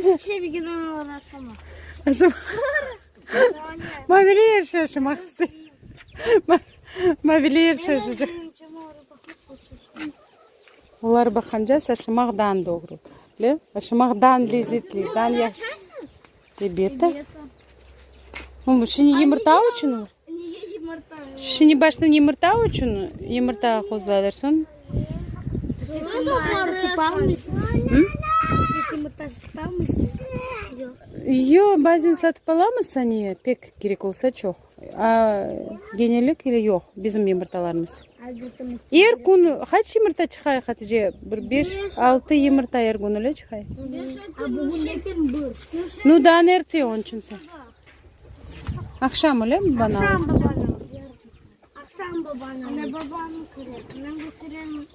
Ben şey bir gün olarak ama. Mavili yaşamak istiyorum. Mavili yaşayacak. Ular bakınca saçmaktan doğru. Saçmaktan lezzetli. Dan yaş. Debeta. Bu şimdi yumurta için mi? Niye yumurta? Şimdi baştan yumurta için mi? Yumurta kozalırsın. Siz yumurta mısınız? Siz yumurta tutar mısınız? Yok. Yok, bazen satıp alamazsan niye? Pek gerek olsa çok. Genellikle yok bizim yumurtalarımız. Her gün kaç yumurta çıkıyor Hatice? 5-6 yumurta her gün öyle çıkıyor. Bugün yetim bu. Ну da nerede onun için sen? Akşam öyle mi bana? Akşam babana. Akşam babana. Anne babanı kırıyor. Ben göstereyim.